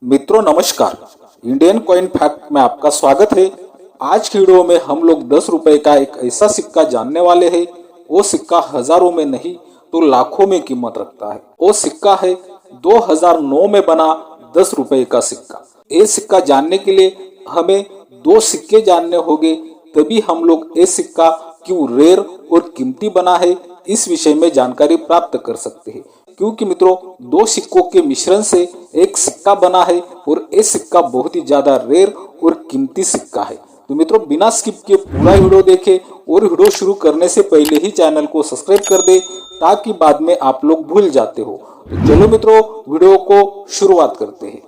मित्रों नमस्कार, Indian coin fact में आपका स्वागत है। आज की वीडियो में हम लोग 10 रुपए का एक ऐसा सिक्का जानने वाले हैं। वो सिक्का हजारों में नहीं तो लाखों में कीमत रखता है। वो सिक्का है 2009 में बना 10 रुपए का सिक्का। ये सिक्का जानने के लिए हमें दो सिक्के जानने होंगे, तभी हम लोग ये सिक्का क्यों रेयर और कीमती बना है इस विषय में जानकारी प्राप्त कर सकते हैं। क्योंकि मित्रों दो सिक्कों के मिश्रण से एक सिक्का बना है और ये सिक्का बहुत ही ज्यादा रेयर और कीमती सिक्का है। तो मित्रों बिना स्किप के पूरा वीडियो देखें और वीडियो शुरू करने से पहले ही चैनल को सब्सक्राइब कर दे ताकि बाद में आप लोग भूल जाते हो। तो चलो मित्रों वीडियो को शुरुआत करते हैं।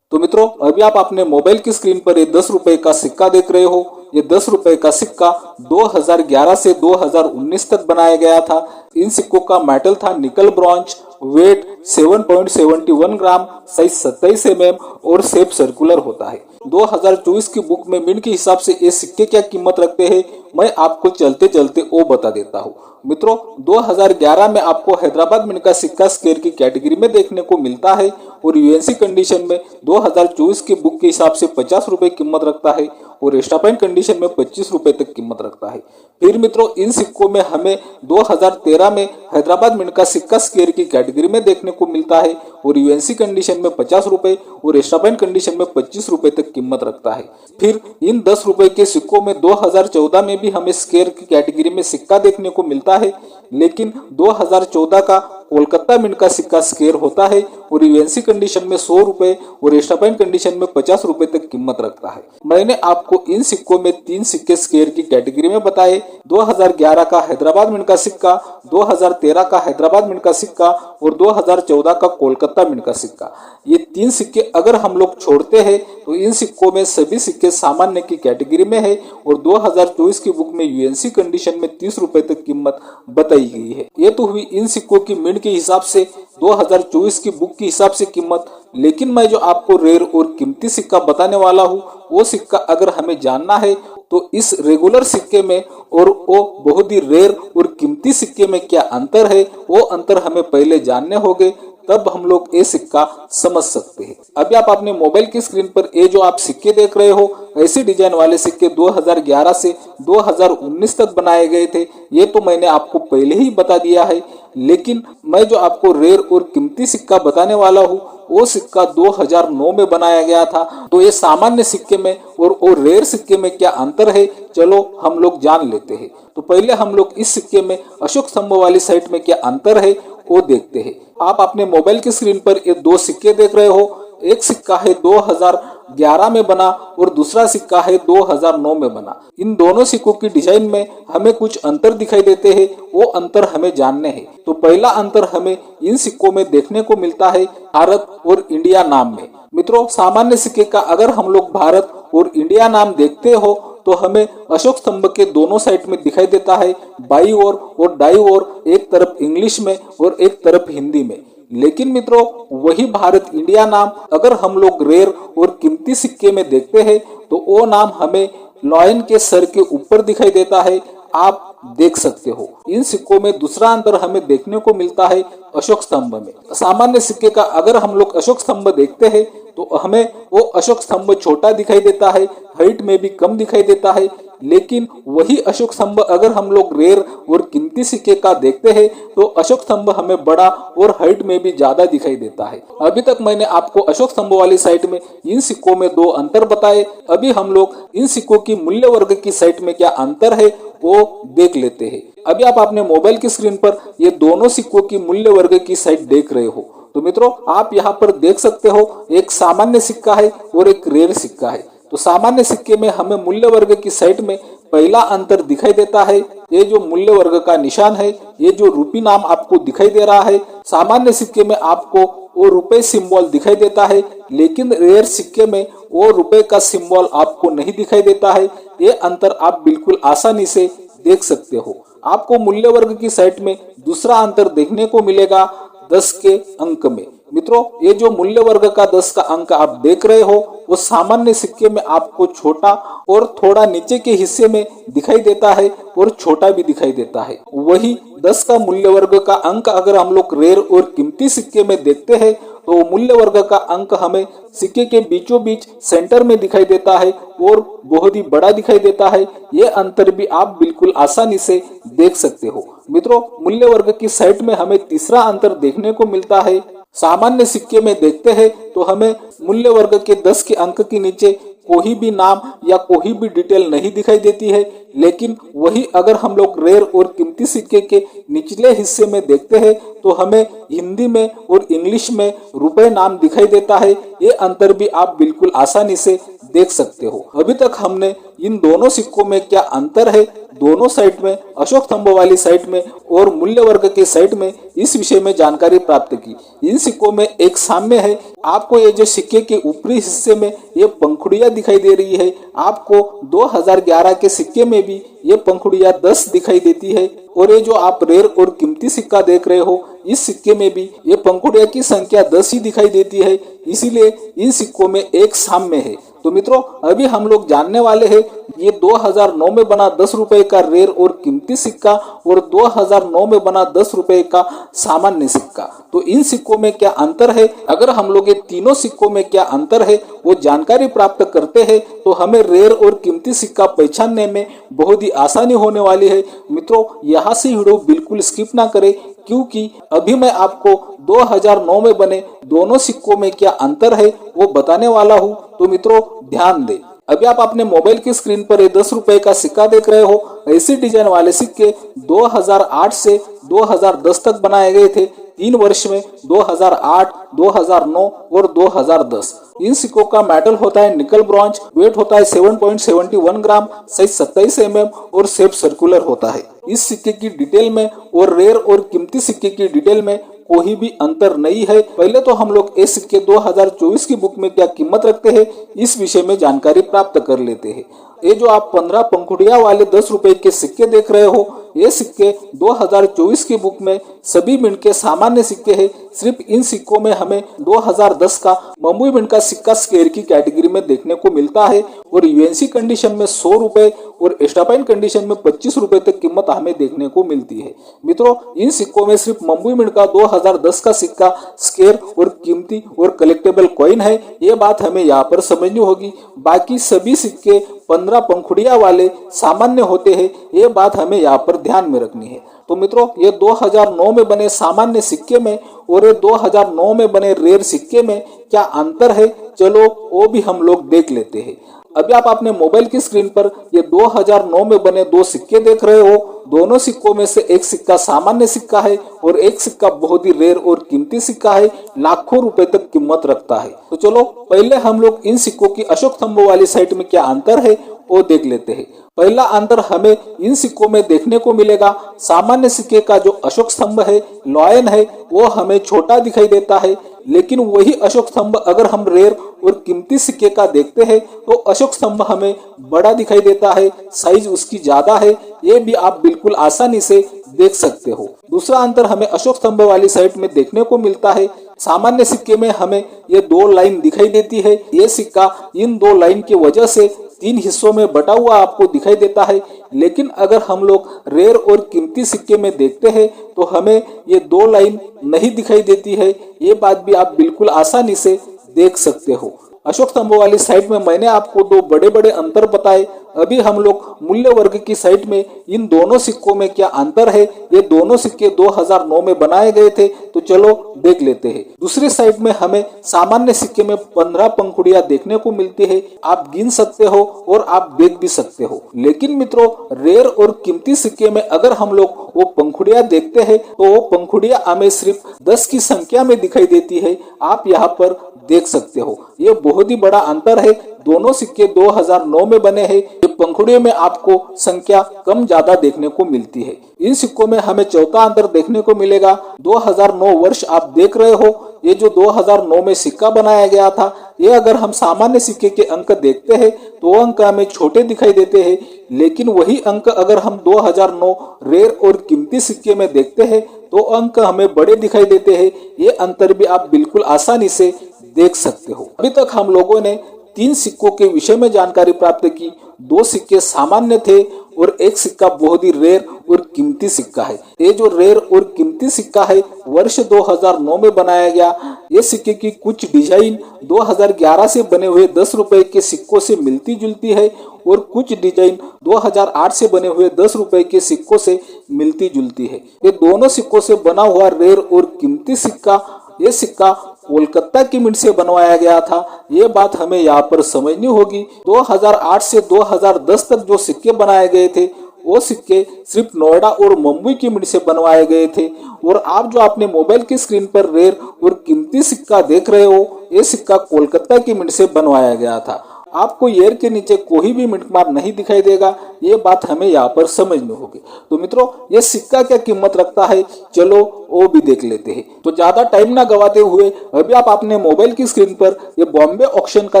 तो मित्रों अभी आप अपने मोबाइल की स्क्रीन पर ये 10 रुपए का सिक्का देख रहे हो। ये 10 रुपए का सिक्का 2011 से 2019 तक बनाया गया था। इन सिक्कों का मेटल था निकल ब्रॉन्ज, वेट 7.71 ग्राम, साइज 27 mm और शेप सर्कुलर होता है। 2024 की बुक में मिंट के हिसाब से ये सिक्के क्या कीमत रखते हैं मैं आपको चलते चलते वो बता देता हूँ। मित्रों 2011 में आपको हैदराबाद मिंट का सिक्का स्क्वायर की कैटेगरी में देखने को मिलता है और यूएनसी कंडीशन में 2024 की बुक के हिसाब से 50 रुपए कीमत रखता है और एक्स्ट्रा कंडीशन में 25 रुपए तक कीमत रखता है। फिर मित्रों इन सिक्कों में हमें 2013 में हैदराबाद मिंट का सिक्का स्क्वायर की कैटेगरी में देखने को मिलता है और यूएनसी कंडीशन में 50 रुपए और एक्स्ट्रा कंडीशन में 25 रुपए तक कीमत रखता है। फिर इन 10 रुपए के सिक्कों में 2014 में भी हमें स्क्वायर की कैटेगरी में सिक्का देखने को मिलता है, लेकिन 2014 का कोलकाता मिंट का सिक्का स्क्वायर होता है और यूएनसी कंडीशन में 100 रुपए और एक्स्ट्रा कंडीशन में 50 रुपए तक कीमत रखता है। मैंने आपको इन सिक्कों में 3 सिक्के स्क्वायर की कैटेगरी में बताए, 2011 का हैदराबाद मिंट का सिक्का, 2013 का हैदराबाद मिंट का सिक्का और 2014 का कोलकाता मिंट का सिक्का। ये 3 सिक्के अगर हम लोग छोड़ते हैं तो इन सिक्कों में सभी सिक्के सामान्य की कैटेगरी में है और 2024 की बुक में यूएनसी कंडीशन में 30 रुपए तक कीमत बताई गई है। ये तो हुई इन सिक्कों की मिंट के हिसाब से 2024 की बुक के हिसाब से कीमत। लेकिन मैं जो आपको रेयर और कीमती सिक्का बताने वाला हूँ वो सिक्का अगर हमें जानना है तो इस रेगुलर सिक्के में और वो बहुत ही रेयर और कीमती सिक्के में क्या अंतर है वो अंतर हमें पहले जानने होंगे, तब हम लोग ये सिक्का समझ सकते हैं। अभी आप अपने मोबाइल की स्क्रीन पर ये जो आप सिक्के देख रहे हो ऐसी डिजाइन वाले सिक्के 2011 से 2019 तक बनाए गए थे। ये तो मैंने आपको पहले ही बता दिया है, लेकिन मैं जो आपको रेयर और कीमती सिक्का बताने वाला हूँ वो सिक्का 2009 में बनाया गया था। तो ये सामान्य सिक्के में और रेयर सिक्के में क्या अंतर है चलो हम लोग जान लेते हैं। तो पहले हम लोग इस सिक्के में अशोक स्तंभ वाली साइड में क्या अंतर है वो देखते हैं। आप अपने मोबाइल की स्क्रीन पर ये 2 सिक्के देख रहे हो। एक सिक्का है 2011 में बना और दूसरा सिक्का है 2009 में बना। इन दोनों सिक्कों की डिजाइन में हमें कुछ अंतर दिखाई देते हैं, वो अंतर हमें जानने हैं। तो पहला अंतर हमें इन सिक्कों में देखने को मिलता है भारत और इंडिया नाम में। मित्रों सामान्य सिक्के का अगर हम लोग भारत और इंडिया नाम देखते हो तो हमें अशोक स्तंभ के दोनों साइड में दिखाई देता है, बाई ओर और दाई ओर, एक तरफ इंग्लिश में और एक तरफ हिंदी में। लेकिन मित्रों वही भारत इंडिया नाम अगर हम लोग रेयर और कीमती सिक्के में देखते हैं तो वो नाम हमें लॉयन के सर के ऊपर दिखाई देता है, आप देख सकते हो। इन सिक्कों में दूसरा अंतर हमें देखने को मिलता है अशोक स्तंभ में। सामान्य सिक्के का अगर हम लोग अशोक स्तंभ देखते हैं तो हमें वो अशोक स्तंभ छोटा दिखाई देता है, हाइट में भी कम दिखाई देता है। लेकिन वही अशोक स्तंभ अगर हम लोग रेयर और कीमती सिक्के का देखते हैं तो अशोक स्तंभ हमें बड़ा और हाइट में भी ज्यादा दिखाई देता है। अभी तक मैंने आपको अशोक स्तंभ वाली साइड में इन सिक्कों में 2 अंतर बताए। अभी हम लोग इन सिक्कों की मूल्य वर्ग की साइड में क्या अंतर है वो देख लेते हैं। अभी आप अपने मोबाइल की स्क्रीन पर ये दोनों सिक्कों की मूल्य वर्ग की साइड देख रहे हो। तो मित्रों आप यहाँ पर देख सकते हो एक सामान्य सिक्का है और एक रेयर सिक्का है। तो सामान्य सिक्के में हमें मूल्य वर्ग की साइड में पहला अंतर दिखाई देता है। ये जो मूल्य वर्ग का निशान है, ये जो रूपी नाम आपको दिखाई दे रहा है, सामान्य सिक्के में आपको वो रुपए सिंबल दिखाई देता है, लेकिन रेयर सिक्के में वो रुपए का सिंबल आपको नहीं दिखाई देता है। ये अंतर आप बिल्कुल आसानी से देख सकते हो। आपको मूल्य वर्ग की साइड में दूसरा अंतर देखने को मिलेगा 10 के अंक में। मित्रों, ये जो मूल्य वर्ग का 10 का अंक आप देख रहे हो वो सामान्य सिक्के में आपको छोटा और थोड़ा नीचे के हिस्से में दिखाई देता है और छोटा भी दिखाई देता है। वही 10 का मूल्य वर्ग का अंक अगर हम लोग रेयर और कीमती सिक्के में देखते हैं तो मूल्य वर्ग का अंक हमें सिक्के के बीचों बीच सेंटर में दिखाई देता है और बहुत ही बड़ा दिखाई देता है। ये अंतर भी आप बिल्कुल आसानी से देख सकते हो। मित्रों, मूल्य वर्ग की साइड में हमें तीसरा अंतर देखने को मिलता है। सामान्य सिक्के में देखते हैं तो हमें मूल्य वर्ग के 10 के अंक के नीचे कोई भी नाम या कोई भी डिटेल नहीं दिखाई देती है, लेकिन वही अगर हम लोग रेयर और कीमती सिक्के के निचले हिस्से में देखते हैं तो हमें हिंदी में और इंग्लिश में रुपए नाम दिखाई देता है। ये अंतर भी आप बिल्कुल आसानी से देख सकते हो। अभी तक हमने इन दोनों सिक्कों में क्या अंतर है, दोनों साइड में, अशोक स्तंभ वाली साइड में और मूल्य वर्ग के साइड में, इस विषय में जानकारी प्राप्त की। इन सिक्कों में एक साम्य है। आपको ये जो सिक्के के ऊपरी हिस्से में ये पंखुड़ियां दिखाई दे रही है, आपको 2011 के सिक्के में भी ये पंखुड़ियां 10 दिखाई देती है और ये जो आप रेयर और कीमती सिक्का देख रहे हो इस सिक्के में भी ये पंखुड़ियों की संख्या 10 ही दिखाई देती है, इसीलिए इन सिक्कों में एक साम्य है। तो मित्रों, अभी हम लोग जानने वाले हैं ये 2009 में बना 10 रुपए का रेयर और कीमती सिक्का और 2009 में बना 10 रुपए का सामान्य सिक्का। तो इन सिक्कों में क्या अंतर है, अगर हम लोग ये तीनों सिक्कों में क्या अंतर है वो जानकारी प्राप्त करते हैं तो हमें रेयर और कीमती सिक्का पहचानने में बहुत ही आसानी होने वाली है। मित्रों, यहाँ से वीडियो बिल्कुल स्किप ना करें, क्योंकि अभी मैं आपको 2009 में बने दोनों सिक्कों में क्या अंतर है वो बताने वाला हूँ। तो मित्रों, ध्यान दें। अभी आप अपने मोबाइल की स्क्रीन पर ये 10 रुपए का सिक्का देख रहे हो। ऐसी डिजाइन वाले सिक्के 2008 से 2010 तक बनाए गए थे। 3 वर्ष में 2008, 2009 और 2010। इन सिक्कों का मेटल होता है निकल ब्रॉन्ज, वेट होता है 7.71 ग्राम, साइज 27 mm और शेप सर्कुलर होता है। इस सिक्के की डिटेल में और रेयर और कीमती सिक्के की डिटेल में कोई भी अंतर नहीं है। पहले तो हम लोग ये सिक्के 2024 की बुक में क्या कीमत रखते हैं इस विषय में जानकारी प्राप्त कर लेते हैं। ये जो आप 15 पंखुड़ियां वाले 10 रुपए के सिक्के देख रहे हो, ये सिक्के 2024 की बुक में सभी मिंट के सामान्य सिक्के हैं। सिर्फ इन सिक्कों में हमें 2010 का बम्बई मिंट का सिक्का स्क्वायर की कैटेगरी में देखने को मिलता है और यूएनसी कंडीशन में 100 रुपए और स्टापाइन कंडीशन में 25 रुपए तक कीमत हमें देखने को मिलती है। मित्रों, इन सिक्कों में सिर्फ बम्बई मिंट का 2010 का सिक्का स्क्वायर और कीमती और कलेक्टेबल कॉइन है, ये बात हमें यहाँ पर समझनी होगी। बाकी सभी सिक्के 15 पंखुड़ियां वाले सामान्य होते हैं, ये बात हमें यहाँ पर ध्यान में रखनी है। तो मित्रों, ये 2009 में बने सामान्य सिक्के में और ये 2009 में बने रेयर सिक्के में क्या अंतर है, चलो वो भी हम लोग देख लेते हैं। अभी आप अपने मोबाइल की स्क्रीन पर ये 2009 में बने 2 सिक्के देख रहे हो। दोनों सिक्कों में से एक सिक्का सामान्य सिक्का है और एक सिक्का बहुत ही रेयर और कीमती सिक्का है, लाखों रुपए तक कीमत रखता है। तो चलो पहले हम लोग इन सिक्कों की अशोक स्तंभ वाली साइड में क्या अंतर है वो देख लेते हैं। पहला अंतर हमें इन सिक्कों में देखने को मिलेगा, सामान्य सिक्के का जो अशोक स्तंभ है, लॉयन है, वो हमें छोटा दिखाई देता है, लेकिन वही अशोक स्तंभ अगर हम रेयर और कीमती सिक्के का देखते हैं तो अशोक स्तंभ हमें बड़ा दिखाई देता है, साइज उसकी ज्यादा है, ये भी आप बिल्कुल आसानी से देख सकते हो। दूसरा अंतर हमें अशोक स्तंभ वाली साइड में देखने को मिलता है। सामान्य सिक्के में हमें ये 2 लाइन दिखाई देती है। ये सिक्का इन 2 लाइन की वजह से 3 हिस्सों में बटा हुआ आपको दिखाई देता है, लेकिन अगर हम लोग रेयर और कीमती सिक्के में देखते हैं तो हमें ये 2 लाइन नहीं दिखाई देती है। ये बात भी आप बिल्कुल आसानी से देख सकते हो। अशोक स्तंभ वाली साइड में मैंने आपको 2 बड़े बड़े अंतर बताए। अभी हम लोग मूल्य वर्ग की साइड में इन दोनों सिक्कों में क्या अंतर है, ये दोनों सिक्के 2009 में बनाए गए थे, तो चलो देख लेते हैं। दूसरी साइड में हमें सामान्य सिक्के में 15 पंखुड़ियां देखने को मिलती है। आप गिन सकते हो और आप देख भी सकते हो, लेकिन मित्रों रेयर और कीमती सिक्के में अगर हम लोग वो पंखुड़ियां देखते हैं तो वो पंखुड़ियां हमें सिर्फ 10 की संख्या में दिखाई देती है। आप यहाँ पर देख सकते हो, ये बहुत ही बड़ा अंतर है। दोनों सिक्के 2009 में बने हैं। ये पंखुड़ियों में आपको संख्या कम ज्यादा देखने को मिलती है। इन सिक्कों में हमें चौथा अंतर देखने को मिलेगा। 2009 वर्ष आप देख रहे हो, ये जो 2009 में सिक्का बनाया गया था, ये अगर हम सामान्य सिक्के के अंक देखते हैं तो वो अंक हमें छोटे दिखाई देते हैं, लेकिन वही अंक अगर हम 2009 रेयर और कीमती सिक्के में देखते हैं तो अंक हमें बड़े दिखाई देते हैं। ये अंतर भी आप बिल्कुल आसानी से देख सकते हो। अभी तक हम लोगों ने 3 सिक्कों के विषय में जानकारी प्राप्त की। 2 सिक्के सामान्य थे और एक सिक्का बहुत ही रेयर और कीमती सिक्का है। ये जो रेयर और कीमती सिक्का है वर्ष 2009 में बनाया गया। ये सिक्के की कुछ डिजाइन 2011 से बने हुए 10 रुपए के सिक्कों से मिलती जुलती है और कुछ डिजाइन 2008 से बने हुए 10 रुपए के सिक्कों से मिलती जुलती है। ये दोनों सिक्कों से बना हुआ रेयर और कीमती सिक्का, ये सिक्का कोलकाता की मिंट से बनवाया गया था। ये बात हमें यहाँ पर समझनी होगी। 2008 से 2010 तक जो सिक्के बनाए गए थे वो सिक्के सिर्फ नोएडा और मुंबई की मिंट से बनवाए गए थे। और आप जो अपने मोबाइल की स्क्रीन पर रेयर और कीमती सिक्का देख रहे हो, ये सिक्का कोलकाता की मिंट से बनवाया गया था। आपको ईयर के नीचे कोई भी मिंट मार्क नहीं दिखाई देगा। ये बात हमें यहाँ पर समझनी होगी। तो मित्रों, ये सिक्का क्या कीमत रखता है, चलो वो भी देख लेते हैं। तो ज्यादा टाइम ना गवाते हुए अभी आप अपने मोबाइल की स्क्रीन पर ये बॉम्बे ऑक्शन का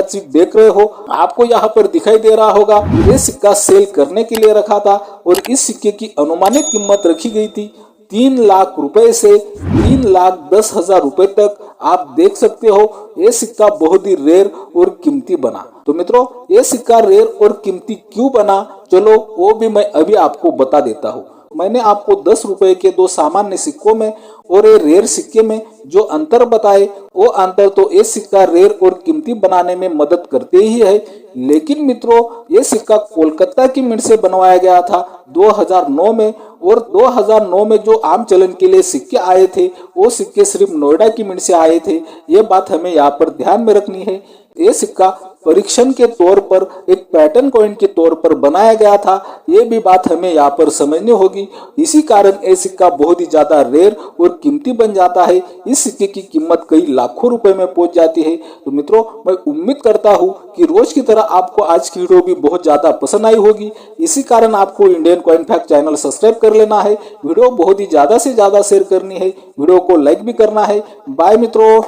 चिप देख रहे हो। आपको यहाँ पर दिखाई दे रहा होगा ये सिक्का सेल करने के लिए रखा था और इस सिक्के की अनुमानित कीमत रखी गई थी 3 लाख रुपए से 3,10,000 रुपए तक। आप देख सकते हो ये सिक्का बहुत ही रेयर और कीमती बना। तो मित्रों, ये सिक्का रेयर और कीमती क्यों बना, चलो वो भी मैं अभी आपको बता देता हूँ। मैंने आपको 10 रुपए के 2 सामान्य सिक्कों में और ये रेयर सिक्के में जो अंतर बताए, वो अंतर तो ये सिक्का रेयर और कीमती बनाने में मदद करते ही है। लेकिन मित्रों, ये सिक्का कोलकाता की मिंट से बनवाया गया था 2009 में, और 2009 में जो आम चलन के लिए सिक्के आए थे वो सिक्के सिर्फ नोएडा की मिंट से आए थे। ये बात हमें यहाँ पर ध्यान में रखनी है। ये सिक्का परीक्षण के तौर पर एक पैटर्न कॉइन के तौर पर बनाया गया था। ये भी बात हमें यहाँ पर समझनी होगी। इसी कारण ये सिक्का बहुत ही ज्यादा रेयर और कीमती बन जाता है। इस सिक्के की कीमत कई लाखों रुपए में पहुंच जाती है। तो मित्रों, मैं उम्मीद करता हूँ कि रोज की तरह आपको आज की वीडियो भी बहुत ज्यादा पसंद आई होगी। इसी कारण आपको Indian coin fact channel subscribe कर लेना है। वीडियो बहुत ही ज्यादा से ज्यादा शेयर करनी है, वीडियो को लाइक भी करना है। बाय मित्रों।